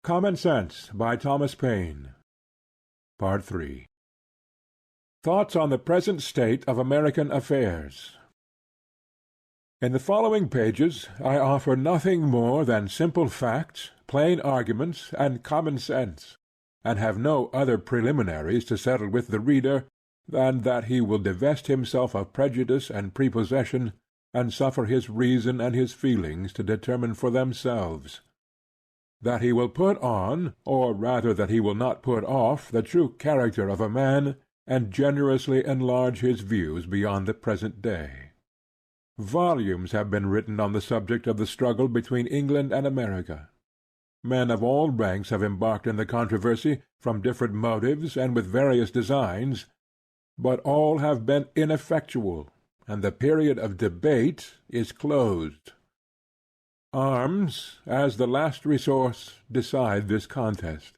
Common Sense by Thomas Paine. Part 3. Thoughts on the Present State of American Affairs. In the following pages I offer nothing more than simple facts, plain arguments, and common sense, and have no other preliminaries to settle with the reader than that he will divest himself of prejudice and prepossession, and suffer his reason and his feelings to determine for themselves. That he will put on, or rather that he will not put off, the true character of a man, and generously enlarge his views beyond the present day. Volumes have been written on the subject of the struggle between England and America. Men of all ranks have embarked in the controversy, from different motives and with various designs, but all have been ineffectual, and the period of debate is closed. Arms, as the last resource, decide this contest.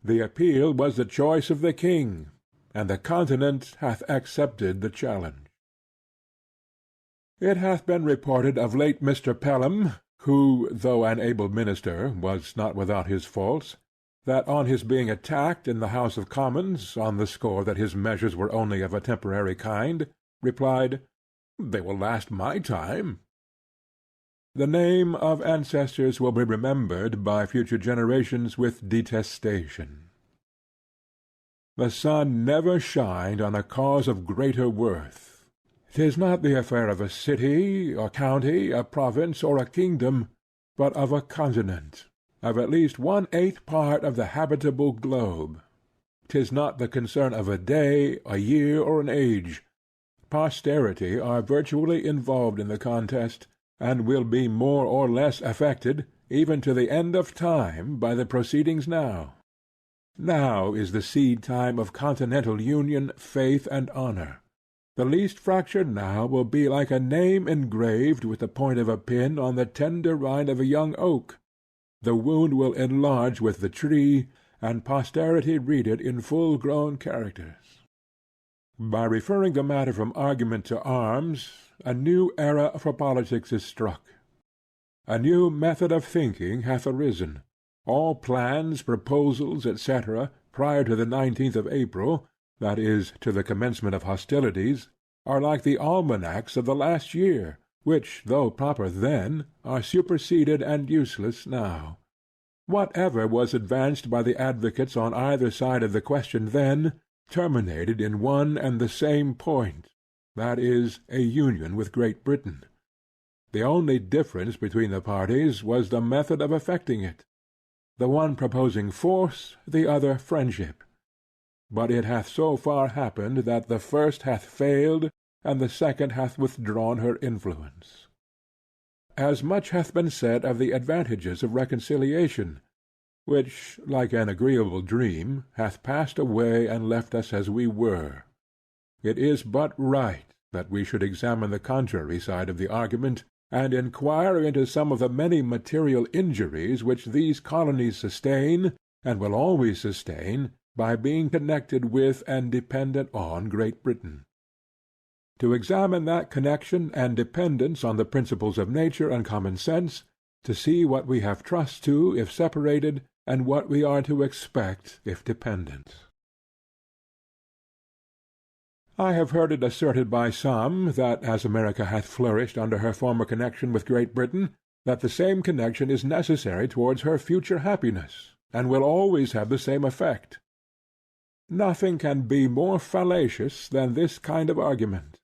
The appeal was the choice of the king, and the continent hath accepted the challenge. It hath been reported of late Mr. Pelham, who, though an able minister, was not without his faults, that on his being attacked in the House of Commons, on the score that his measures were only of a temporary kind, replied, "They will last my time." The name of ancestors will be remembered by future generations with detestation. The sun never shined on a cause of greater worth. 'Tis not the affair of a city, a county, a province, or a kingdom, but of a continent, of at least 1/8 part of the habitable globe. 'Tis not the concern of a day, a year, or an age. Posterity are virtually involved in the contest, and will be more or less affected, even to the end of time, by the proceedings now. Now is the seed-time of continental union, faith, and honor. The least fracture now will be like a name engraved with the point of a pin on the tender rind of a young oak. The wound will enlarge with the tree, and posterity read it in full-grown characters. By referring the matter from argument to arms, a new era for politics is struck. A new method of thinking hath arisen. All plans, proposals, etc., prior to the 19th of April, that is, to the commencement of hostilities, are like the almanacs of the last year, which, though proper then, are superseded and useless now. Whatever was advanced by the advocates on either side of the question then, terminated in one and the same point, that is, a union with Great Britain. The only difference between the parties was the method of effecting it, the one proposing force, the other friendship. But it hath so far happened that the first hath failed, and the second hath withdrawn her influence. As much hath been said of the advantages of reconciliation, which, like an agreeable dream, hath passed away and left us as we were. It is but right that we should examine the contrary side of the argument, and inquire into some of the many material injuries which these colonies sustain, and will always sustain, by being connected with and dependent on Great Britain. To examine that connection and dependence on the principles of nature and common sense, to see what we have trust to if separated, and what we are to expect if dependent. I have heard it asserted by some that as America hath flourished under her former connection with Great Britain, that the same connection is necessary towards her future happiness, and will always have the same effect. Nothing can be more fallacious than this kind of argument.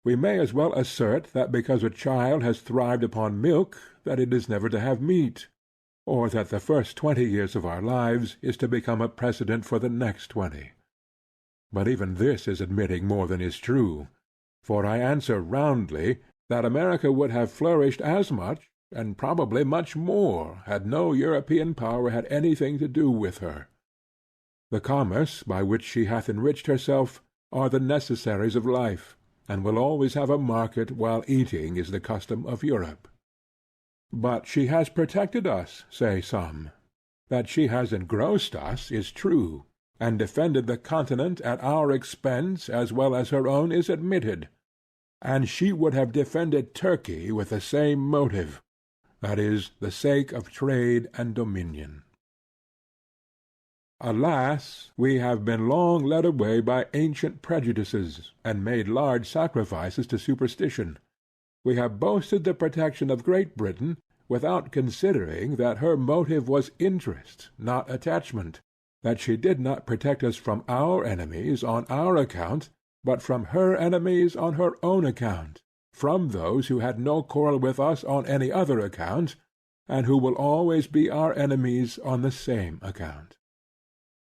We may as well assert that because a child has thrived upon milk, that it is never to have meat, or that the first 20 years of our lives is to become a precedent for the next 20. But even this is admitting more than is true, for I answer roundly that America would have flourished as much, and probably much more, had no European power had anything to do with her. The commerce by which she hath enriched herself are the necessaries of life, and will always have a market while eating is the custom of Europe. But she has protected us, say some. That she has engrossed us is true, and defended the continent at our expense as well as her own is admitted. And she would have defended Turkey with the same motive, that is, the sake of trade and dominion. Alas, we have been long led away by ancient prejudices, and made large sacrifices to superstition. We have boasted the protection of Great Britain, without considering that her motive was interest, not attachment; that she did not protect us from our enemies on our account, but from her enemies on her own account, from those who had no quarrel with us on any other account, and who will always be our enemies on the same account.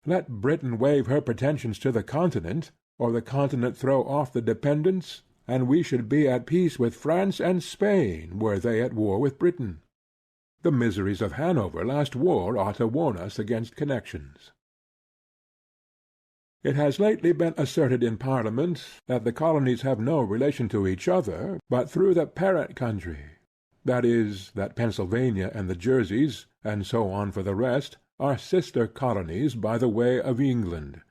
Let Britain waive her pretensions to the Continent, or the Continent throw off the dependence, and we should be at peace with France and Spain were they at war with Britain. The miseries of Hanover last war ought to warn us against connections. It has lately been asserted in Parliament that the colonies have no relation to each other but through the parent country; that is, that Pennsylvania and the Jerseys, and so on for the rest, are sister colonies by the way of England.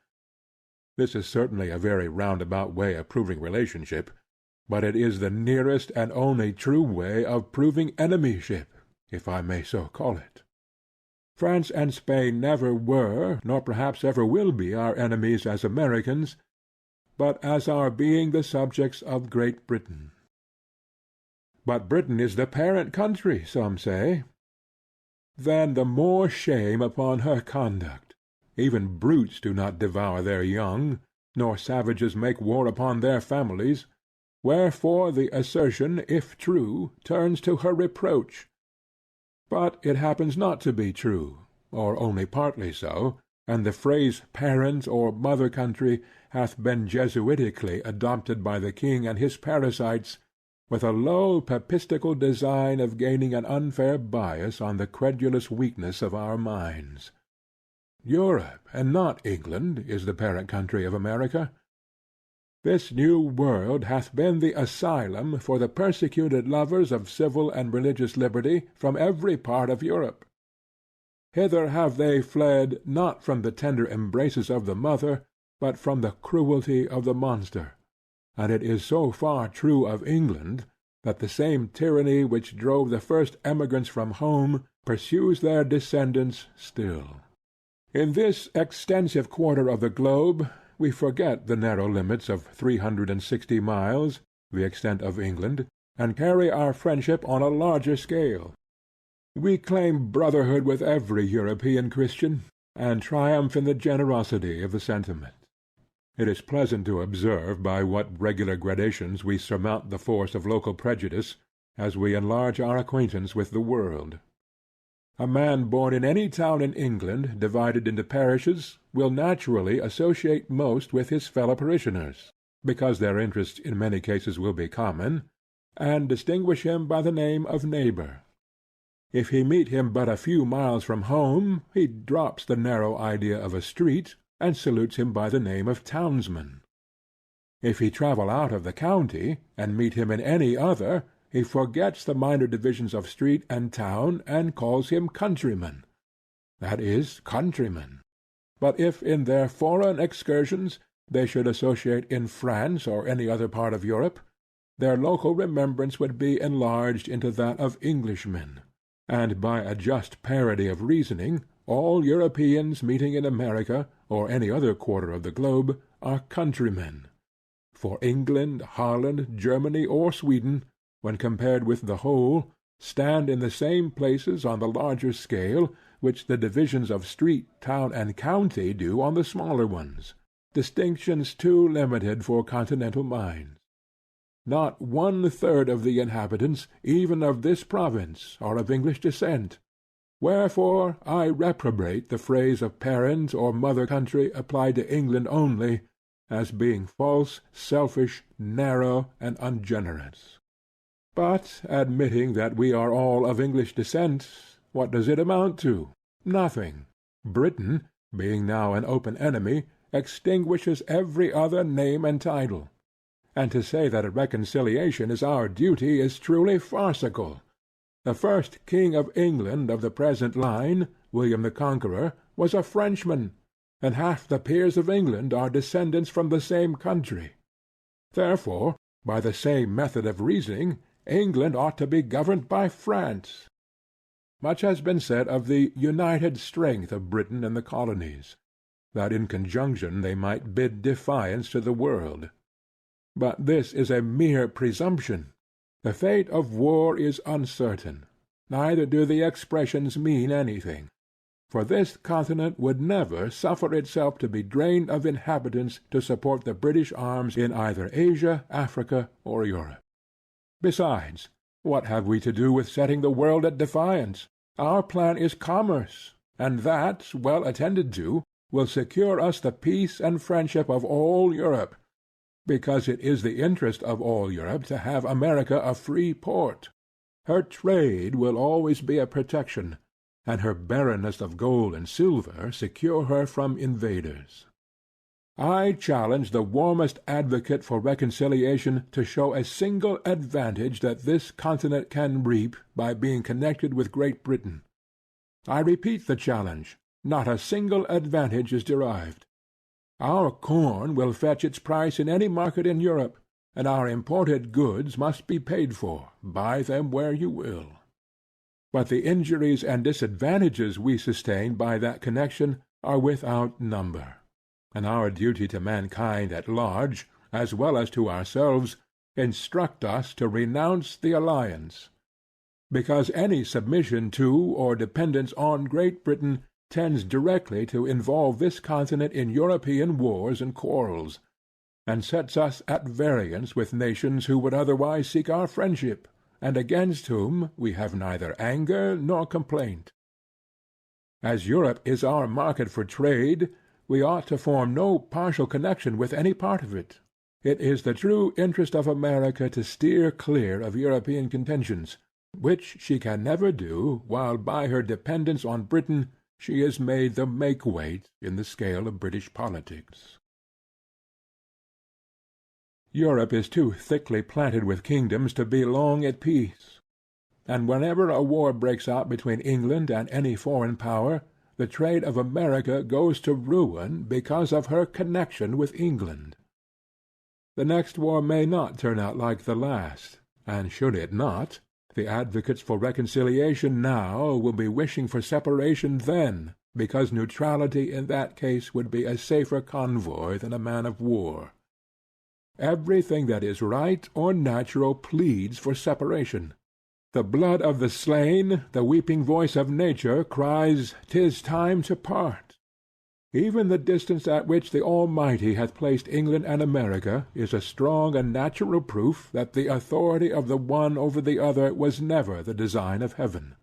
This is certainly a very roundabout way of proving relationship, but it is the nearest and only true way of proving enemyship, if I may so call it. France and Spain never were, nor perhaps ever will be our enemies as Americans, but as our being the subjects of Great Britain. But Britain is the parent country, some say. Then the more shame upon her conduct. Even brutes do not devour their young, nor savages make war upon their families; wherefore the assertion, if true, turns to her reproach. But it happens not to be true, or only partly so, and the phrase parent or mother country hath been Jesuitically adopted by the king and his parasites, with a low papistical design of gaining an unfair bias on the credulous weakness of our minds. Europe, and not England, is the parent country of America. This new world hath been the asylum for the persecuted lovers of civil and religious liberty from every part of Europe. Hither have they fled, not from the tender embraces of the mother, but from the cruelty of the monster; and it is so far true of England, that the same tyranny which drove the first emigrants from home pursues their descendants still. In this extensive quarter of the globe we forget the narrow limits of 360 miles, the extent of England, and carry our friendship on a larger scale. We claim brotherhood with every European Christian, and triumph in the generosity of the sentiment. It is pleasant to observe by what regular gradations we surmount the force of local prejudice, as we enlarge our acquaintance with the world. A man born in any town in England divided into parishes will naturally associate most with his fellow parishioners, because their interests in many cases will be common, and distinguish him by the name of neighbor. If he meet him but a few miles from home, he drops the narrow idea of a street, and salutes him by the name of townsman. If he travel out of the county, and meet him in any other, he forgets the minor divisions of street and town, and calls him countryman, that is, countryman. But if in their foreign excursions they should associate in France or any other part of Europe, their local remembrance would be enlarged into that of Englishmen, and by a just parity of reasoning, all Europeans meeting in America or any other quarter of the globe are countrymen; for England, Holland, Germany, or Sweden, when compared with the whole, stand in the same places on the larger scale which the divisions of street, town, and county do on the smaller ones, distinctions too limited for continental minds. Not 1/3 of the inhabitants, even of this province, are of English descent; wherefore I reprobate the phrase of parent or mother country applied to England only, as being false, selfish, narrow, and ungenerous. But admitting that we are all of English descent, what does it amount to? Nothing. Britain, being now an open enemy, extinguishes every other name and title; and to say that a reconciliation is our duty is truly farcical. The first king of England of the present line, William the Conqueror, was a Frenchman, and half the peers of England are descendants from the same country. Therefore, by the same method of reasoning, England ought to be governed by France. Much has been said of the united strength of Britain and the colonies. that in conjunction they might bid defiance to the world. But this is a mere presumption. The fate of war is uncertain, neither do the expressions mean anything, for this continent would never suffer itself to be drained of inhabitants to support the British arms in either Asia, Africa, or Europe. Besides, what have we to do with setting the world at defiance? Our plan is commerce, and that, well attended to, will secure us the peace and friendship of all Europe, because it is the interest of all Europe to have America a free port. Her trade will always be a protection, and her barrenness of gold and silver secure her from invaders. I challenge the warmest advocate for reconciliation to show a single advantage that this continent can reap by being connected with Great Britain. I repeat the challenge. Not a single advantage is derived. Our corn will fetch its price in any market in Europe, and our imported goods must be paid for, buy them where you will. But the injuries and disadvantages we sustain by that connection are without number, and our duty to mankind at large, as well as to ourselves, instruct us to renounce the alliance, because any submission to or dependence on Great Britain tends directly to involve this continent in European wars and quarrels, and sets us at variance with nations who would otherwise seek our friendship, and against whom we have neither anger nor complaint. As Europe is our market for trade, we ought to form no partial connection with any part of it. It is the true interest of America to steer clear of European contentions, which she can never do while by her dependence on Britain she is made the make-weight in the scale of British politics. Europe is too thickly planted with kingdoms to be long at peace, and whenever a war breaks out between England and any foreign power, the trade of America goes to ruin because of her connection with England. The next war may not turn out like the last, and should it not, the advocates for reconciliation now will be wishing for separation then, because neutrality in that case would be a safer convoy than a man of war. Everything that is right or natural pleads for separation. The blood of the slain, the weeping voice of nature, cries, "'Tis time to part." Even the distance at which the Almighty hath placed England and America is a strong and natural proof that the authority of the one over the other was never the design of heaven.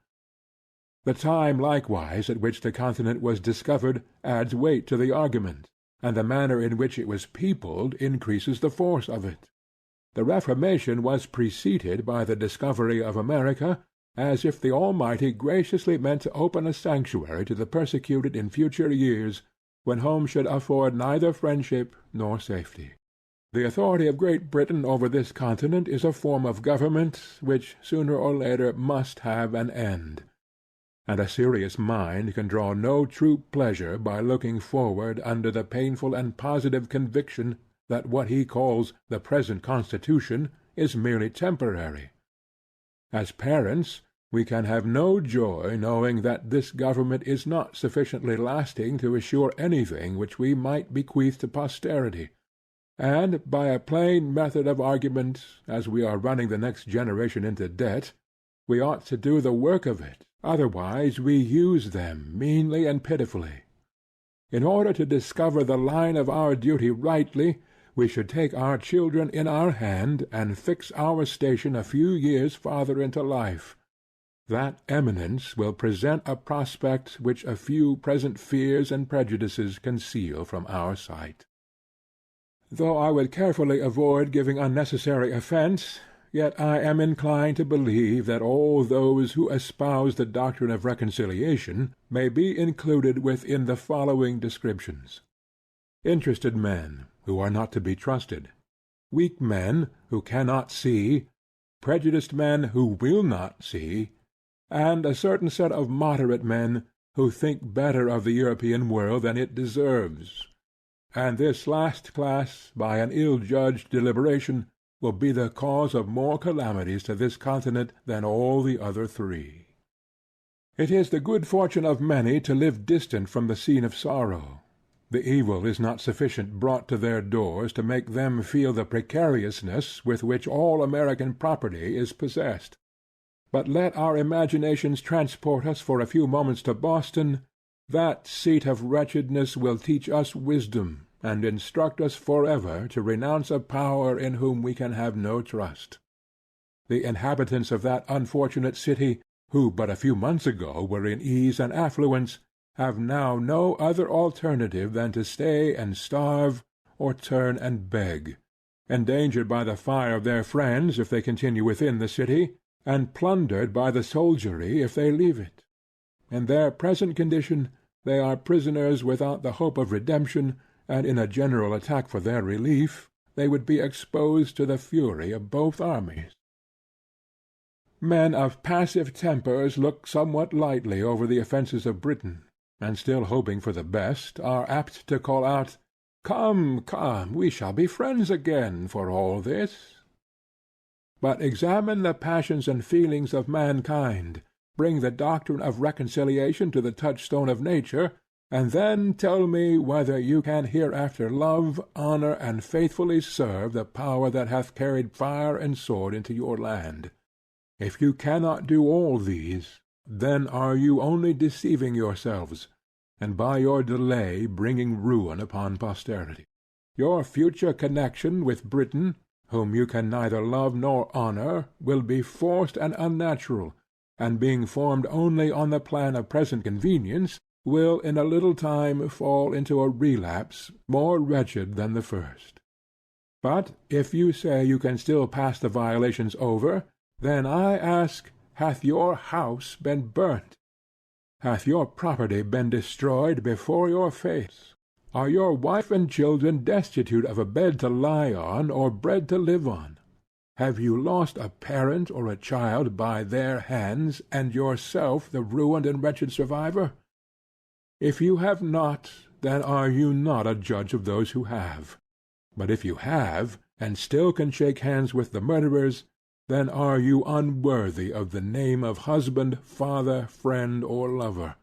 The time likewise at which the continent was discovered adds weight to the argument, and the manner in which it was peopled increases the force of it. The Reformation was preceded by the discovery of America, as if the Almighty graciously meant to open a sanctuary to the persecuted in future years, when home should afford neither friendship nor safety. The authority of Great Britain over this continent is a form of government which sooner or later must have an end, and a serious mind can draw no true pleasure by looking forward under the painful and positive conviction that what he calls the present constitution is merely temporary. As parents, we can have no joy knowing that this government is not sufficiently lasting to assure anything which we might bequeath to posterity, and by a plain method of argument, as we are running the next generation into debt, we ought to do the work of it, otherwise we use them meanly and pitifully. In order to discover the line of our duty rightly, we should take our children in our hand and fix our station a few years farther into life. That eminence will present a prospect which a few present fears and prejudices conceal from our sight. Though I would carefully avoid giving unnecessary offence, yet I am inclined to believe that all those who espouse the doctrine of reconciliation may be included within the following descriptions: interested men, who are not to be trusted; weak men, who cannot see; prejudiced men, who will not see; and a certain set of moderate men, who think better of the European world than it deserves. And this last class, by an ill-judged deliberation, will be the cause of more calamities to this continent than all the other three. It is the good fortune of many to live distant from the scene of sorrow. The evil is not sufficient brought to their doors to make them feel the precariousness with which all American property is possessed. But let our imaginations transport us for a few moments to Boston. That seat of wretchedness will teach us wisdom, and instruct us forever to renounce a power in whom we can have no trust. The inhabitants of that unfortunate city, who but a few months ago were in ease and affluence, have now no other alternative than to stay and starve, or turn and beg, endangered by the fire of their friends if they continue within the city, and plundered by the soldiery if they leave it. In their present condition they are prisoners without the hope of redemption, and in a general attack for their relief they would be exposed to the fury of both armies. Men of passive tempers look somewhat lightly over the offences of Britain, and still hoping for the best, are apt to call out, "Come, come, we shall be friends again for all this." But examine the passions and feelings of mankind, bring the doctrine of reconciliation to the touchstone of nature, and then tell me whether you can hereafter love, honor, and faithfully serve the power that hath carried fire and sword into your land. If you cannot do all these, then are you only deceiving yourselves, and by your delay bringing ruin upon posterity. Your future connection with Britain, whom you can neither love nor honor, will be forced and unnatural, and being formed only on the plan of present convenience, will in a little time fall into a relapse more wretched than the first. But if you say you can still pass the violations over, then I ask, hath your house been burnt? Hath your property been destroyed before your face? Are your wife and children destitute of a bed to lie on, or bread to live on? Have you lost a parent or a child by their hands, and yourself the ruined and wretched survivor? If you have not, then are you not a judge of those who have. But if you have, and still can shake hands with the murderers, then are you unworthy of the name of husband, father, friend, or lover.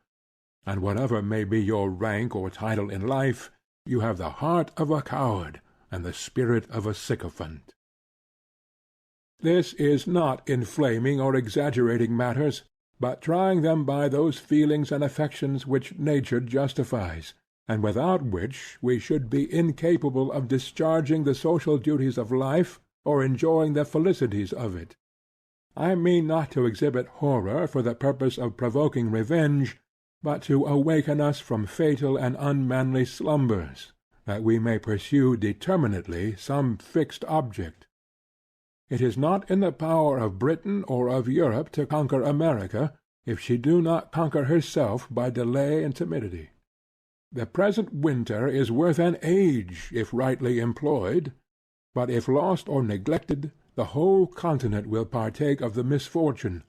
And whatever may be your rank or title in life, you have the heart of a coward, and the spirit of a sycophant. This is not inflaming or exaggerating matters, but trying them by those feelings and affections which nature justifies, and without which we should be incapable of discharging the social duties of life, or enjoying the felicities of it. I mean not to exhibit horror for the purpose of provoking revenge, but to awaken us from fatal and unmanly slumbers, that we may pursue determinately some fixed object. It is not in the power of Britain or of Europe to conquer America, if she do not conquer herself by delay and timidity. The present winter is worth an age, if rightly employed. But if lost or neglected, the whole continent will partake of the misfortune,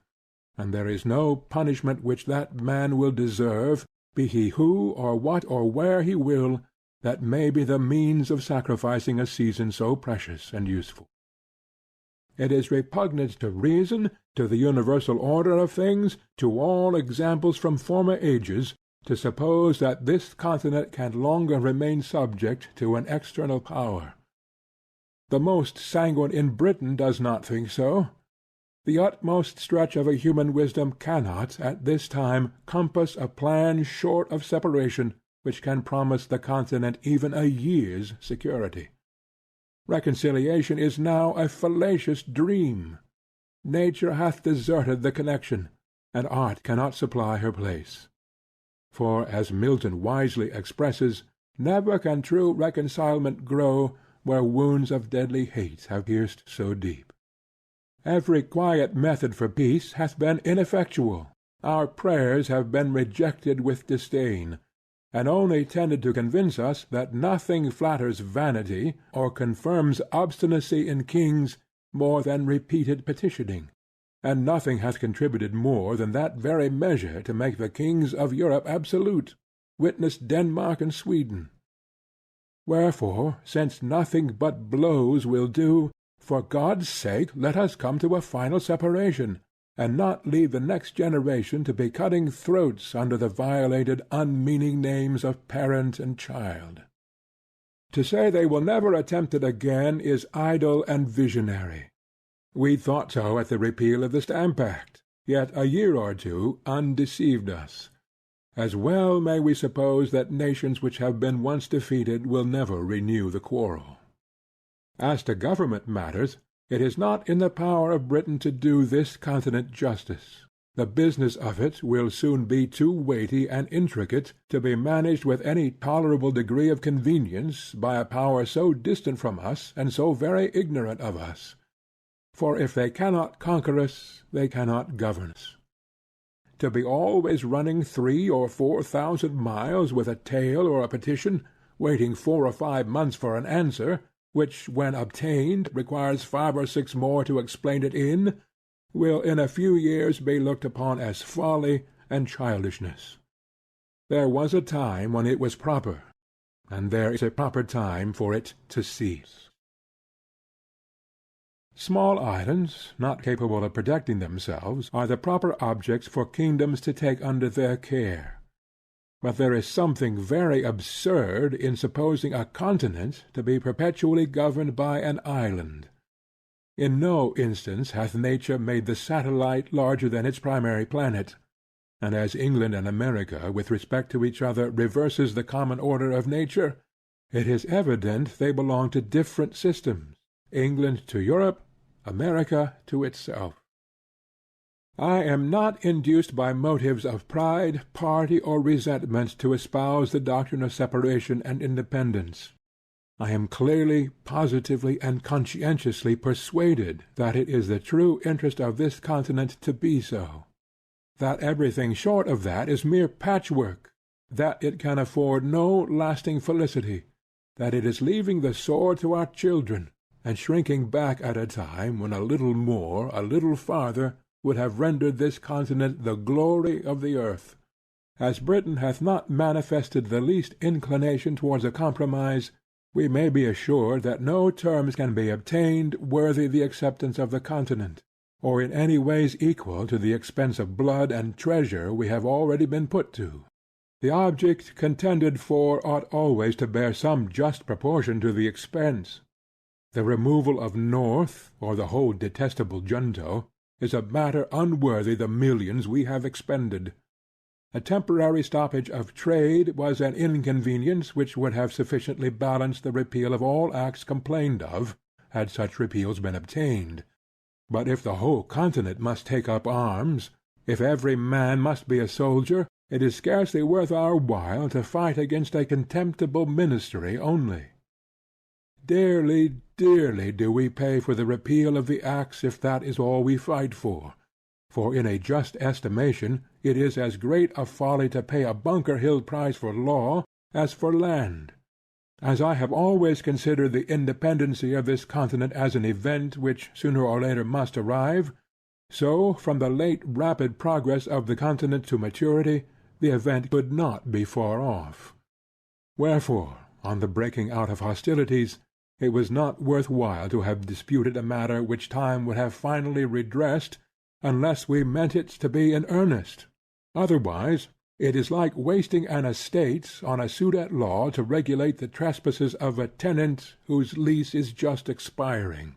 and there is no punishment which that man will deserve, be he who or what or where he will, that may be the means of sacrificing a season so precious and useful. It is repugnant to reason, to the universal order of things, to all examples from former ages, to suppose that this continent can longer remain subject to an external power. The most sanguine in Britain does not think so. The utmost stretch of a human wisdom cannot, at this time, compass a plan short of separation, which can promise the continent even a year's security. Reconciliation is now a fallacious dream. Nature hath deserted the connection, and art cannot supply her place. For, as Milton wisely expresses, never can true reconcilement grow where wounds of deadly hate have pierced so deep. Every quiet method for peace hath been ineffectual. Our prayers have been rejected with disdain, and only tended to convince us that nothing flatters vanity, or confirms obstinacy in kings, more than repeated petitioning, and nothing hath contributed more than that very measure to make the kings of Europe absolute, witness Denmark and Sweden. Wherefore, since nothing but blows will do, for God's sake let us come to a final separation, and not leave the next generation to be cutting throats under the violated, unmeaning names of parent and child. To say they will never attempt it again is idle and visionary. We thought so at the repeal of the Stamp Act, yet a year or two undeceived us. As well may we suppose that nations which have been once defeated will never renew the quarrel. As to government matters, it is not in the power of Britain to do this continent justice. The business of it will soon be too weighty and intricate to be managed with any tolerable degree of convenience by a power so distant from us and so very ignorant of us. For if they cannot conquer us, they cannot govern us. To be always running 3,000 or 4,000 miles with a tale or a petition, waiting 4 or 5 months for an answer, which, when obtained, requires 5 or 6 more to explain it in, will in a few years be looked upon as folly and childishness. There was a time when it was proper, and there is a proper time for it to cease. Small islands, not capable of protecting themselves, are the proper objects for kingdoms to take under their care. But there is something very absurd in supposing a continent to be perpetually governed by an island. In no instance hath nature made the satellite larger than its primary planet, and as England and America with respect to each other reverses the common order of nature, it is evident they belong to different systems, England to Europe, America to itself. I am not induced by motives of pride, party, or resentment to espouse the doctrine of separation and independence. I am clearly, positively, and conscientiously persuaded that it is the true interest of this continent to be so, that everything short of that is mere patchwork, that it can afford no lasting felicity, that it is leaving the sword to our children, and shrinking back at a time when a little more, a little farther, would have rendered this continent the glory of the earth. As Britain hath not manifested the least inclination towards a compromise, we may be assured that no terms can be obtained worthy the acceptance of the continent, or in any ways equal to the expense of blood and treasure we have already been put to. The object contended for ought always to bear some just proportion to the expense. The removal of North, or the whole detestable junto, is a matter unworthy the millions we have expended. A temporary stoppage of trade was an inconvenience which would have sufficiently balanced the repeal of all acts complained of, had such repeals been obtained. But if the whole continent must take up arms, if every man must be a soldier, it is scarcely worth our while to fight against a contemptible ministry only. Dearly, dearly do we pay for the repeal of the acts if that is all we fight for in a just estimation it is as great a folly to pay a Bunker Hill price for law as for land. As I have always considered the independency of this continent as an event which sooner or later must arrive, so from the late rapid progress of the continent to maturity, the event could not be far off. Wherefore, on the breaking out of hostilities, it was not worth while to have disputed a matter which time would have finally redressed, unless we meant it to be in earnest. Otherwise, it is like wasting an estate on a suit at law to regulate the trespasses of a tenant whose lease is just expiring.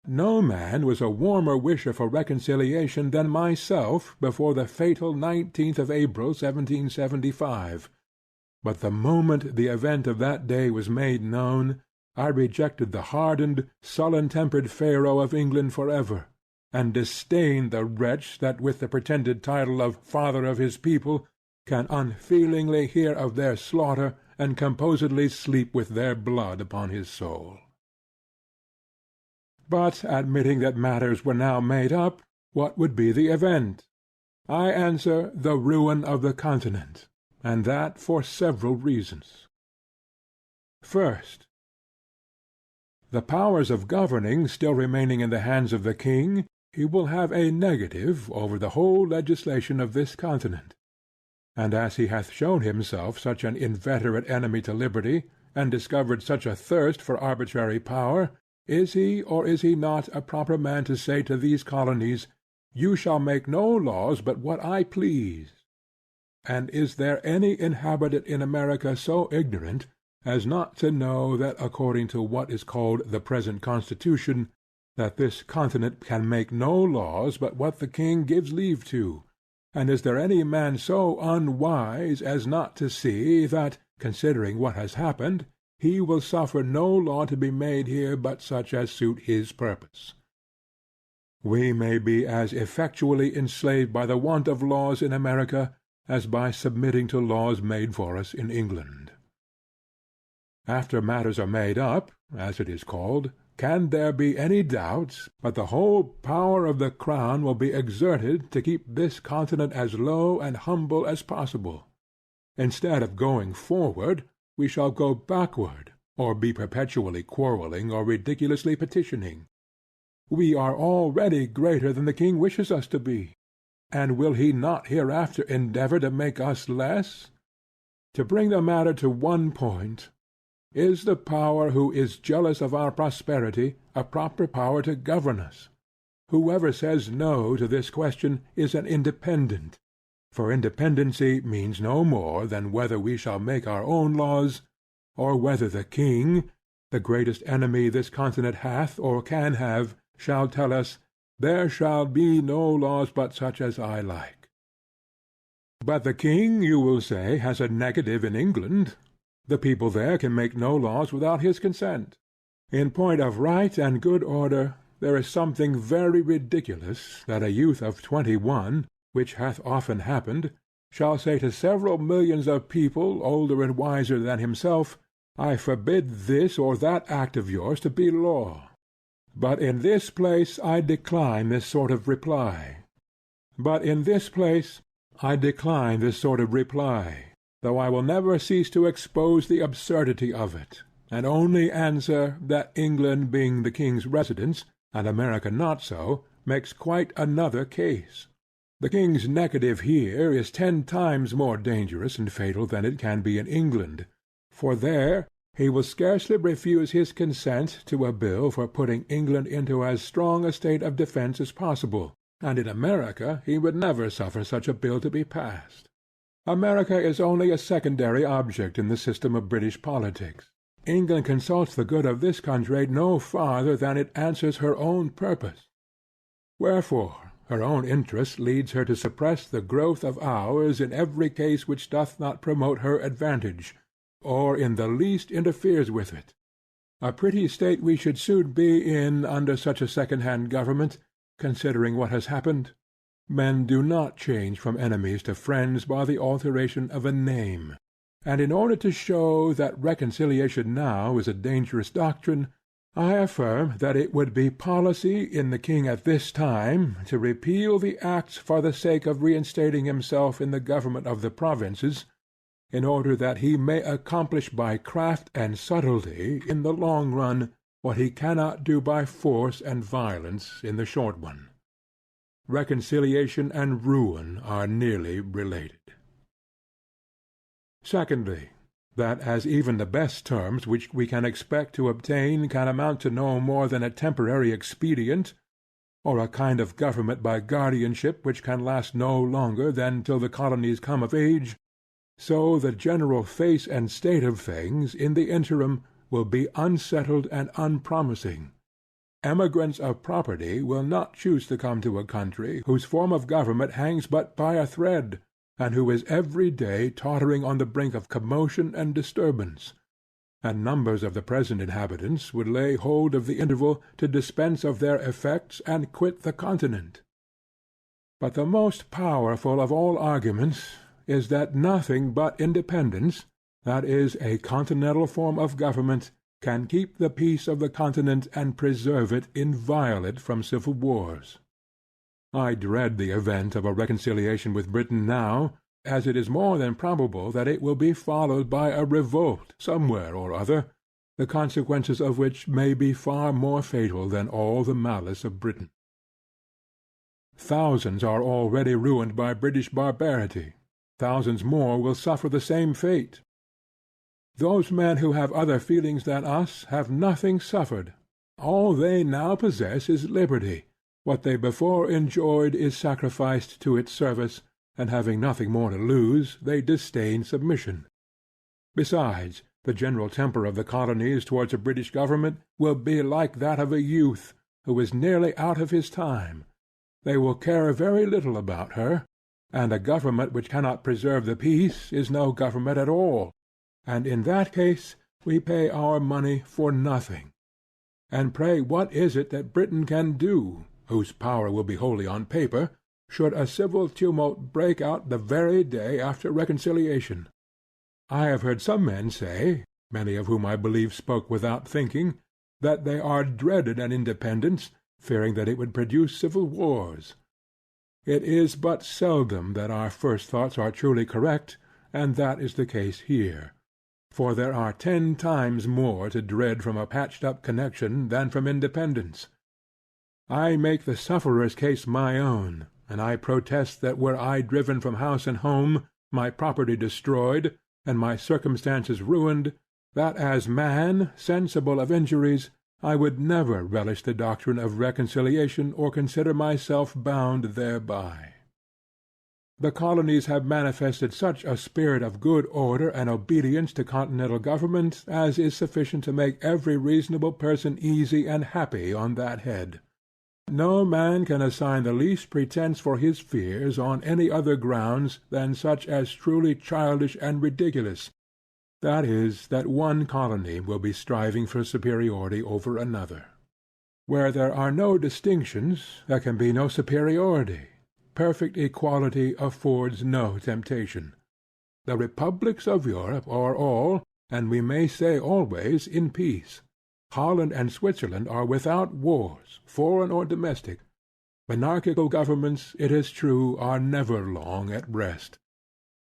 No man was a warmer wisher for reconciliation than myself before the fatal 19th of April, 1775. But the moment the event of that day was made known, I rejected the hardened, sullen-tempered Pharaoh of England forever, and disdained the wretch that with the pretended title of father of his people can unfeelingly hear of their slaughter and composedly sleep with their blood upon his soul. But admitting that matters were now made up, what would be the event? I answer, the ruin of the continent, and that for several reasons. First, the powers of governing still remaining in the hands of the king, he will have a negative over the whole legislation of this continent. And as he hath shown himself such an inveterate enemy to liberty, and discovered such a thirst for arbitrary power, is he or is he not a proper man to say to these colonies, You shall make no laws but what I please. And is there any inhabitant in America so ignorant as not to know that according to what is called the present Constitution, that this continent can make no laws but what the king gives leave to? And is there any man so unwise as not to see that, considering what has happened, he will suffer no law to be made here but such as suit his purpose? We may be as effectually enslaved by the want of laws in America as by submitting to laws made for us in England. After matters are made up, as it is called, can there be any doubt but the whole power of the crown will be exerted to keep this continent as low and humble as possible? Instead of going forward, we shall go backward, or be perpetually quarrelling or ridiculously petitioning. We are already greater than the king wishes us to be, and will he not hereafter endeavor to make us less? To bring the matter to one point, is the power who is jealous of our prosperity a proper power to govern us? Whoever says no to this question is an independent, for independency means no more than whether we shall make our own laws, or whether the king, the greatest enemy this continent hath or can have, shall tell us, there shall be no laws but such as I like. But the king, you will say, has a negative in England. The people there can make no laws without his consent. In point of right and good order, there is something very ridiculous that a youth of 21, which hath often happened, shall say to several millions of people older and wiser than himself, I forbid this or that act of yours to be law. But in this place I decline this sort of reply, though I will never cease to expose the absurdity of it, and only answer, that England being the king's residence, and America not so, makes quite another case. The king's negative here is 10 times more dangerous and fatal than it can be in England, for there he will scarcely refuse his consent to a bill for putting England into as strong a state of defence as possible, and in America he would never suffer such a bill to be passed. America is only a secondary object in the system of British politics. England consults the good of this country no farther than it answers her own purpose. Wherefore her own interest leads her to suppress the growth of ours in every case which doth not promote her advantage, or in the least interferes with it. A pretty state we should soon be in under such a second-hand government, considering what has happened. Men do not change from enemies to friends by the alteration of a name. And in order to show that reconciliation now is a dangerous doctrine, I affirm that it would be policy in the king at this time to repeal the acts for the sake of reinstating himself in the government of the provinces, in order that he may accomplish by craft and subtlety in the long run what he cannot do by force and violence in the short one. Reconciliation and ruin are nearly related. Secondly, that as even the best terms which we can expect to obtain can amount to no more than a temporary expedient, or a kind of government by guardianship which can last no longer than till the colonies come of age, so the general face and state of things in the interim will be unsettled and unpromising. Emigrants of property will not choose to come to a country whose form of government hangs but by a thread, and who is every day tottering on the brink of commotion and disturbance, and numbers of the present inhabitants would lay hold of the interval to dispense of their effects and quit the continent. But the most powerful of all arguments is that nothing but independence, that is, a continental form of government, can keep the peace of the continent and preserve it inviolate from civil wars. I dread the event of a reconciliation with Britain now, as it is more than probable that it will be followed by a revolt somewhere or other, the consequences of which may be far more fatal than all the malice of Britain. Thousands are already ruined by British barbarity. Thousands more will suffer the same fate. Those men who have other feelings than us have nothing suffered. All they now possess is liberty, What they before enjoyed is sacrificed to its service, and having nothing more to lose, they disdain submission. Besides, the general temper of the colonies towards a British government will be like that of a youth who is nearly out of his time. They will care very little about her, and a government which cannot preserve the peace is no government at all, and in that case we pay our money for nothing. And pray what is it that Britain can do, whose power will be wholly on paper, should a civil tumult break out the very day after reconciliation? I have heard some men say, many of whom I believe spoke without thinking, that they are dreaded an independence, fearing that it would produce civil wars. It is but seldom that our first thoughts are truly correct, and that is the case here. For there are 10 times more to dread from a patched-up connection than from independence. I make the sufferer's case my own, and I protest that were I driven from house and home, my property destroyed, and my circumstances ruined, that as man, sensible of injuries, I would never relish the doctrine of reconciliation or consider myself bound thereby. The colonies have manifested such a spirit of good order and obedience to continental government as is sufficient to make every reasonable person easy and happy on that head. No man can assign the least pretence for his fears on any other grounds than such as truly childish and ridiculous, that is, that one colony will be striving for superiority over another. Where there are no distinctions, there can be no superiority. Perfect equality affords no temptation. The republics of Europe are all, and we may say always, in peace. Holland and Switzerland are without wars, foreign or domestic. Monarchical governments, it is true, are never long at rest.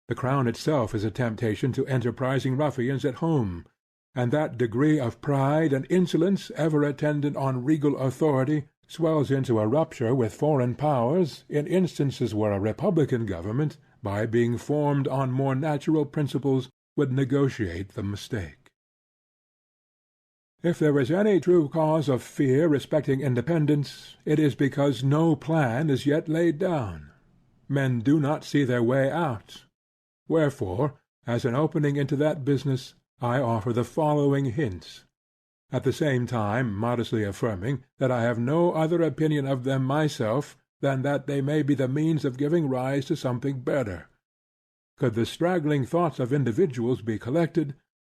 The crown itself is a temptation to enterprising ruffians at home, and that degree of pride and insolence ever attendant on regal authority swells into a rupture with foreign powers in instances where a republican government, by being formed on more natural principles, would negotiate the mistake. If there is any true cause of fear respecting independence, it is because no plan is yet laid down. Men do not see their way out. Wherefore, as an opening into that business, I offer the following hints, at the same time modestly affirming that I have no other opinion of them myself than that they may be the means of giving rise to something better. Could the straggling thoughts of individuals be collected,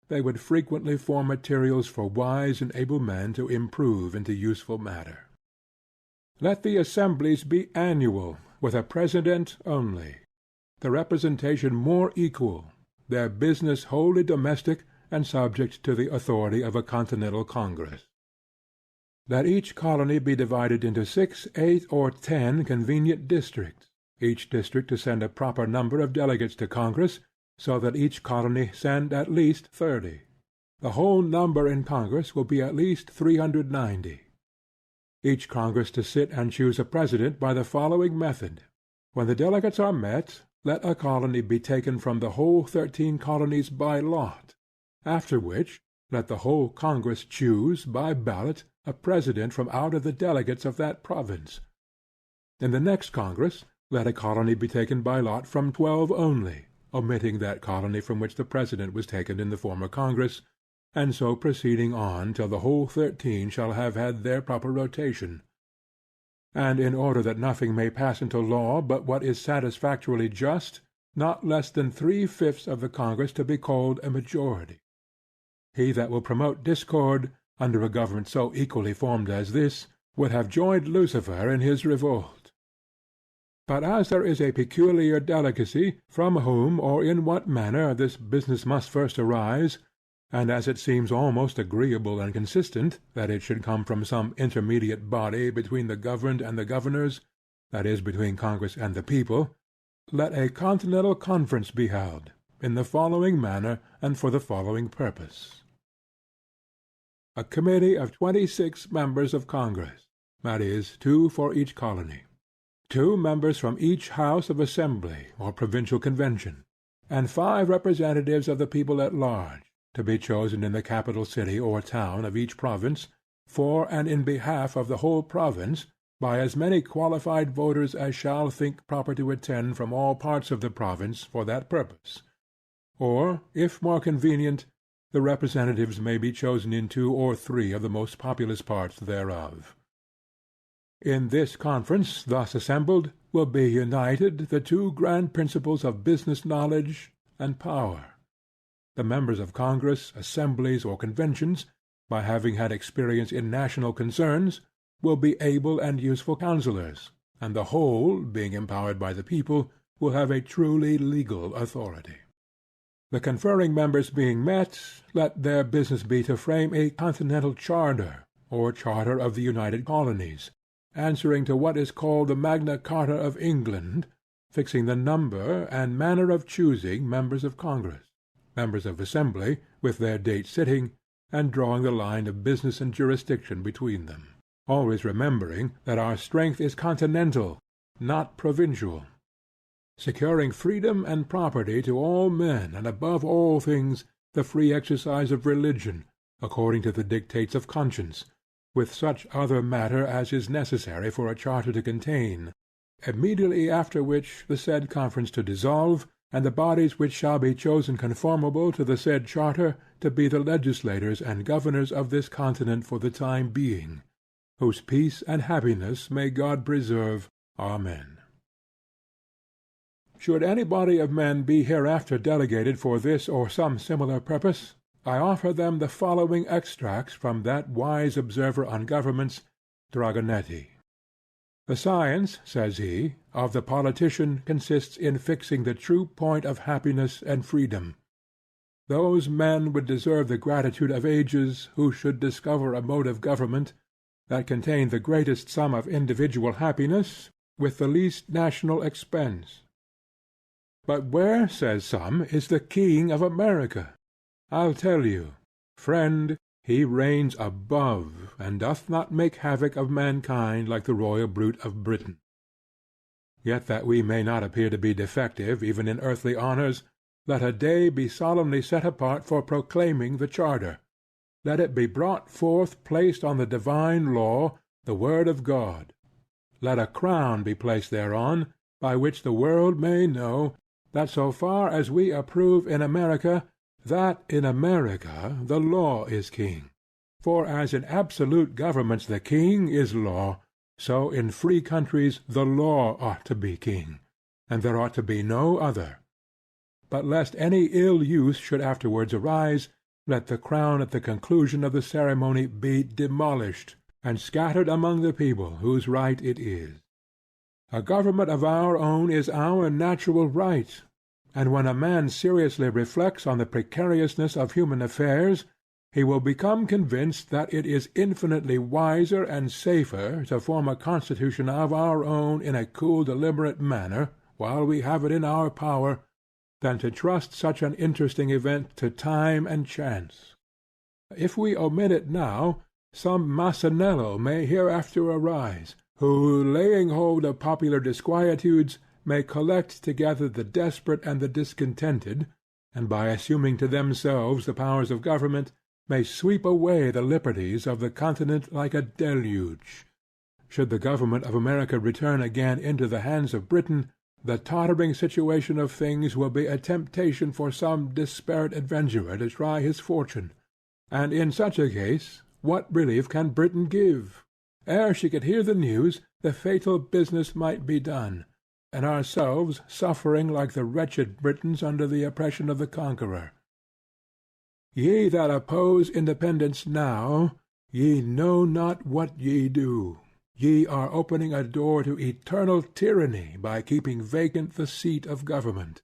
they would frequently form materials for wise and able men to improve into useful matter. Let the assemblies be annual, with a president only, the representation more equal, their business wholly domestic and subject to the authority of a continental congress. Let each colony be divided into 6, 8, or 10 convenient districts, each district to send a proper number of delegates to Congress, so that each colony send at least 30. The whole number in Congress will be at least 390. Each Congress to sit and choose a president by the following method. When the delegates are met, let a colony be taken from the whole 13 colonies by lot, after which let the whole Congress choose, by ballot, a president from out of the delegates of that province. In the next Congress let a colony be taken by lot from 12 only, omitting that colony from which the president was taken in the former Congress, and so proceeding on till the whole 13 shall have had their proper rotation. And in order that nothing may pass into law but what is satisfactorily just, not less than 3/5 of the Congress to be called a majority. He that will promote discord, under a government so equally formed as this, would have joined Lucifer in his revolt. But as there is a peculiar delicacy, from whom or in what manner this business must first arise, and as it seems almost agreeable and consistent that it should come from some intermediate body between the governed and the governors, that is, between Congress and the people, let a continental conference be held, in the following manner and for the following purpose. A committee of 26 members of Congress, that is, 2 for each colony. 2 members from each house of assembly or provincial convention, and 5 representatives of the people at large, to be chosen in the capital city or town of each province, for and in behalf of the whole province, by as many qualified voters as shall think proper to attend from all parts of the province for that purpose; or, if more convenient, the representatives may be chosen in 2 or 3 of the most populous parts thereof. In this conference thus assembled will be united the 2 grand principles of business knowledge and power. The members of Congress, assemblies, or conventions, by having had experience in national concerns, will be able and useful counsellors, and the whole, being empowered by the people, will have a truly legal authority. The conferring members being met, let their business be to frame a continental charter, or charter of the United Colonies, answering to what is called the Magna Charta of England, fixing the number and manner of choosing members of Congress, members of Assembly, with their date sitting, and drawing the line of business and jurisdiction between them, always remembering that our strength is continental, not provincial; securing freedom and property to all men, and above all things the free exercise of religion, according to the dictates of conscience, with such other matter as is necessary for a charter to contain; immediately after which the said conference to dissolve, and the bodies which shall be chosen conformable to the said charter to be the legislators and governors of this continent for the time being, whose peace and happiness may God preserve. Amen. Should any body of men be hereafter delegated for this or some similar purpose, I offer them the following extracts from that wise observer on governments, Dragonetti. The science, says he, of the politician consists in fixing the true point of happiness and freedom. Those men would deserve the gratitude of ages who should discover a mode of government that contained the greatest sum of individual happiness with the least national expense. But where, says some, is the King of America? I'll tell you, friend, he reigns above, and doth not make havoc of mankind like the royal brute of Britain. Yet that we may not appear to be defective even in earthly honors, let a day be solemnly set apart for proclaiming the charter. Let it be brought forth placed on the divine law, the word of God. Let a crown be placed thereon, by which the world may know that so far as we approve in America, that in America the law is king. For as in absolute governments the king is law, so in free countries the law ought to be king, and there ought to be no other. But lest any ill use should afterwards arise, let the crown at the conclusion of the ceremony be demolished, and scattered among the people whose right it is. A government of our own is our natural right, and when a man seriously reflects on the precariousness of human affairs, he will become convinced that it is infinitely wiser and safer to form a constitution of our own in a cool deliberate manner, while we have it in our power, than to trust such an interesting event to time and chance. If we omit it now, some Massanello may hereafter arise, who, laying hold of popular disquietudes, may collect together the desperate and the discontented, and by assuming to themselves the powers of government, may sweep away the liberties of the continent like a deluge. Should the government of America return again into the hands of Britain, the tottering situation of things will be a temptation for some disparate adventurer to try his fortune, and in such a case what relief can Britain give? Ere she could hear the news, the fatal business might be done, and ourselves suffering like the wretched Britons under the oppression of the conqueror. Ye that oppose independence now, ye know not what ye do. Ye are opening a door to eternal tyranny by keeping vacant the seat of government.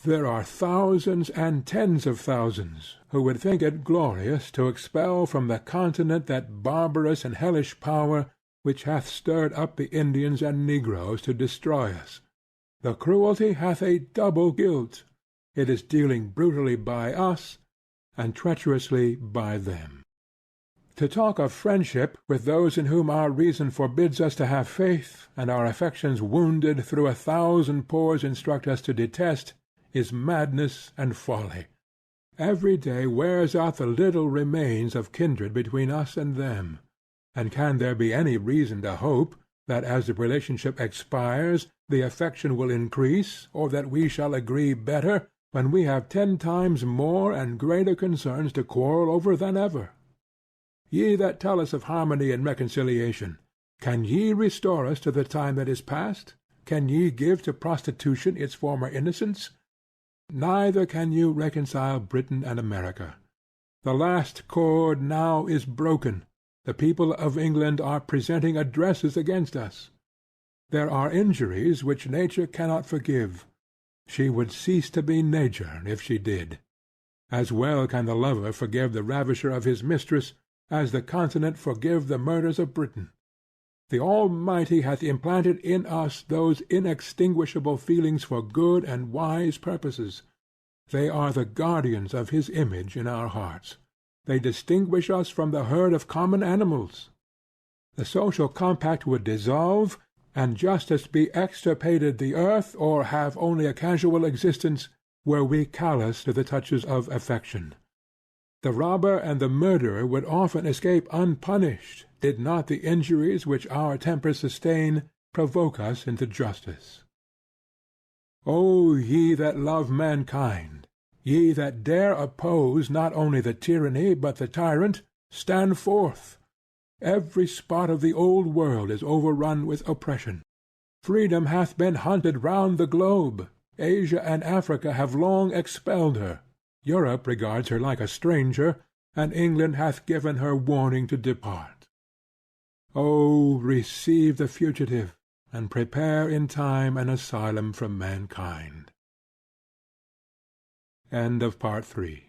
There are thousands and tens of thousands who would think it glorious to expel from the continent that barbarous and hellish power which hath stirred up the Indians and negroes to destroy us. The cruelty hath a double guilt. It is dealing brutally by us, and treacherously by them. To talk of friendship with those in whom our reason forbids us to have faith, and our affections wounded through 1,000 pores instruct us to detest, is madness and folly. Every day wears out the little remains of kindred between us and them, and can there be any reason to hope that as the relationship expires, the affection will increase, or that we shall agree better, when we have 10 times more and greater concerns to quarrel over than ever? Ye that tell us of harmony and reconciliation, can ye restore us to the time that is past? Can ye give to prostitution its former innocence? Neither can you reconcile Britain and America. The last cord now is broken. The people of England are presenting addresses against us. There are injuries which nature cannot forgive. She would cease to be nature if she did. As well can the lover forgive the ravisher of his mistress, as the continent forgive the murders of Britain. The Almighty hath implanted in us those inextinguishable feelings for good and wise purposes. They are the guardians of his image in our hearts. They distinguish us from the herd of common animals. The social compact would dissolve, and justice be extirpated the earth, or have only a casual existence, were we callous to the touches of affection. The robber and the murderer would often escape unpunished, did not the injuries which our tempers sustain provoke us into justice. O ye that love mankind, ye that dare oppose not only the tyranny but the tyrant, stand forth. Every spot of the old world is overrun with oppression. Freedom hath been hunted round the globe. Asia and Africa have long expelled her. Europe regards her like a stranger, and England hath given her warning to depart. O receive the fugitive, and prepare in time an asylum from mankind. End of Part 3.